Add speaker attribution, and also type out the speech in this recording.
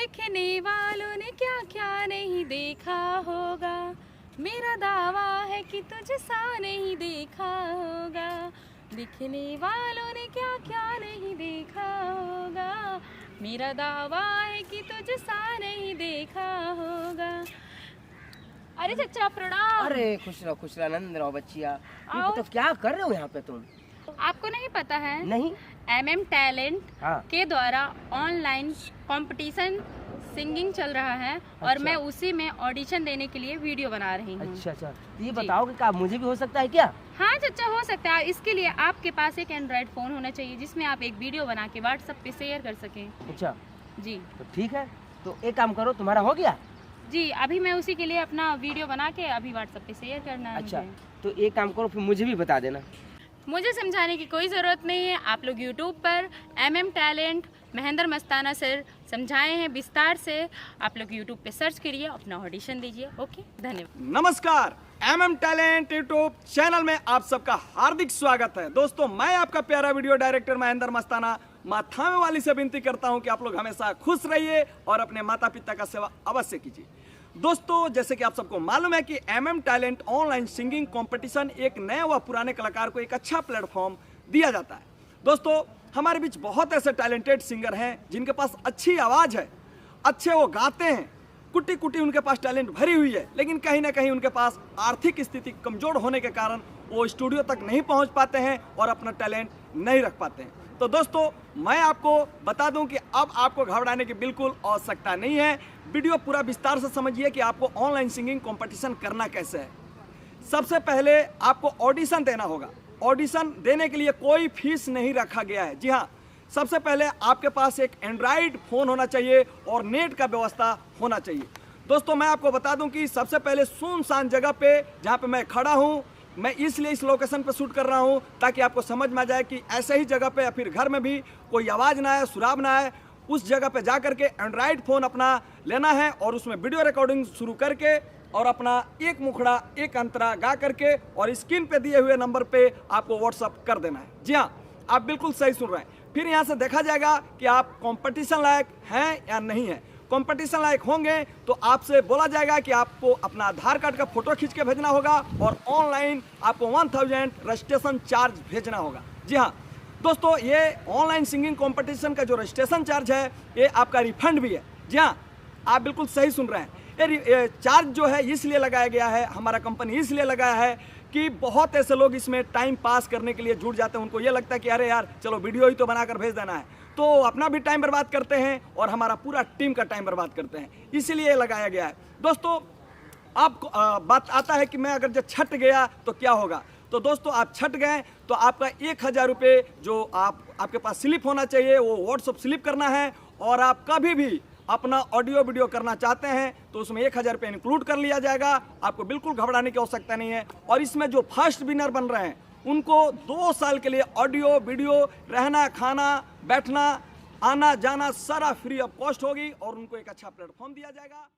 Speaker 1: देखने वालों ने क्या क्या नहीं देखा होगा, मेरा दावा है कि तुझ सा नहीं देखा होगा। दिखने वालों ने क्या क्या नहीं देखा होगा, मेरा दावा है कि तुझ सा नहीं देखा होगा। अरे चचा प्रणाम।
Speaker 2: अरे खुश रहो नंद रहो बच्चिया।
Speaker 1: आओ।
Speaker 2: तो क्या कर रहे हो यहाँ पे तुम?
Speaker 1: आपको नहीं पता है?
Speaker 2: नहीं।
Speaker 1: MM टैलेंट
Speaker 2: हाँ।
Speaker 1: के द्वारा ऑनलाइन कंपटीशन सिंगिंग चल रहा है और
Speaker 2: अच्छा।
Speaker 1: मैं उसी में ऑडिशन देने के लिए वीडियो बना रही हूँ।
Speaker 2: अच्छा अच्छा, ये बताओ कि क्या मुझे भी हो सकता है क्या?
Speaker 1: हाँ चचा हो सकता है। इसके लिए आपके पास एक एंड्रॉइड फ़ोन होना चाहिए जिसमें आप एक वीडियो बना के व्हाट्सएप पे शेयर कर सकें।
Speaker 2: अच्छा
Speaker 1: जी
Speaker 2: तो ठीक है, तो एक काम करो, तुम्हारा हो गया?
Speaker 1: जी, अभी मैं उसी के लिए अपना वीडियो बना के अभी व्हाट्सएप पे शेयर करना है।
Speaker 2: अच्छा तो एक काम करो, फिर मुझे भी बता देना।
Speaker 1: मुझे समझाने की कोई ज़रूरत नहीं है। आप लोग यूट्यूब पर MM टैलेंट महेंद्र मस्ताना सर समझाए हैं विस्तार से। आप लोग यूट्यूब पे सर्च करिए, अपना ऑडिशन दीजिए। ओके, धन्यवाद।
Speaker 3: नमस्कार, MM टैलेंट यूट्यूब चैनल में आप सबका हार्दिक स्वागत है। दोस्तों, मैं आपका प्यारा वीडियो डायरेक्टर महेंद्र मस्ताना माँ थामे वाली से विनती करता हूं कि आप लोग हमेशा खुश रहिए और अपने माता पिता का सेवा अवश्य कीजिए। दोस्तों, जैसे कि आप सबको मालूम है कि MM talent online singing competition एक नए व पुराने कलाकार को एक अच्छा प्लेटफॉर्म दिया जाता है। दोस्तों, हमारे बीच बहुत ऐसे टैलेंटेड सिंगर हैं जिनके पास अच्छी आवाज़ है, अच्छे वो गाते हैं, कुटी कुटी उनके पास टैलेंट भरी हुई है, लेकिन कहीं ना कहीं उनके पास आर्थिक स्थिति कमजोर होने के कारण वो स्टूडियो तक नहीं पहुंच पाते हैं और अपना टैलेंट नहीं रख पाते हैं। तो दोस्तों, मैं आपको बता दूं कि अब आपको घबराने की बिल्कुल आवश्यकता नहीं है। वीडियो पूरा विस्तार से समझिए कि आपको ऑनलाइन सिंगिंग कंपटीशन करना कैसे है। सबसे पहले आपको ऑडिशन देना होगा। ऑडिशन देने के लिए कोई फीस नहीं रखा गया है। जी हाँ, सबसे पहले आपके पास एक एंड्रॉइड फ़ोन होना चाहिए और नेट का व्यवस्था होना चाहिए। दोस्तों, मैं आपको बता दूं कि सबसे पहले सुनसान जगह पे जहाँ पे मैं खड़ा हूँ, मैं इसलिए इस लोकेशन पे शूट कर रहा हूँ ताकि आपको समझ में आ जाए कि ऐसे ही जगह पे या फिर घर में भी कोई आवाज़ ना आए, सुराग ना आए। उस जगह पे जा करके एंड्रॉइड फ़ोन अपना लेना है और उसमें वीडियो रिकॉर्डिंग शुरू करके और अपना एक मुखड़ा एक अंतरा गा करके और स्क्रीन पे दिए हुए नंबर पे आपको व्हाट्सअप कर देना है। जी हाँ, आप बिल्कुल सही सुन रहे हैं। फिर यहाँ से देखा जाएगा कि आप कंपटीशन लायक हैं या नहीं है। कंपटीशन लायक होंगे तो आपसे बोला जाएगा कि आपको अपना आधार कार्ड का फोटो खींच के भेजना होगा और ऑनलाइन आपको 1000 रजिस्ट्रेशन चार्ज भेजना होगा। जी हाँ दोस्तों, ये ऑनलाइन सिंगिंग कंपटीशन का जो रजिस्ट्रेशन चार्ज है ये आपका रिफंड भी है। जी हाँ, आप बिल्कुल सही सुन रहे हैं। ये चार्ज जो है इसलिए लगाया गया है, हमारा कंपनी इसलिए लगाया है कि बहुत ऐसे लोग इसमें टाइम पास करने के लिए जुड़ जाते हैं। उनको ये लगता है कि अरे यार चलो वीडियो ही तो बनाकर भेज देना है, तो अपना भी टाइम बर्बाद करते हैं और हमारा पूरा टीम का टाइम बर्बाद करते हैं, इसीलिए लगाया गया है। दोस्तों, आप बात आता है कि मैं अगर जब छट गया तो क्या होगा। तो दोस्तों, आप छट गए तो आपका 1000 रुपये जो आपके पास स्लिप होना चाहिए वो व्हाट्सअप स्लिप करना है। और आप कभी भी अपना ऑडियो वीडियो करना चाहते हैं तो उसमें 1000 रुपये इंक्लूड कर लिया जाएगा। आपको बिल्कुल घबराने की आवश्यकता नहीं है। और इसमें जो फर्स्ट विनर बन रहे हैं उनको 2 साल के लिए ऑडियो वीडियो, रहना खाना बैठना आना जाना सारा फ्री ऑफ कॉस्ट होगी और उनको एक अच्छा प्लेटफॉर्म दिया जाएगा।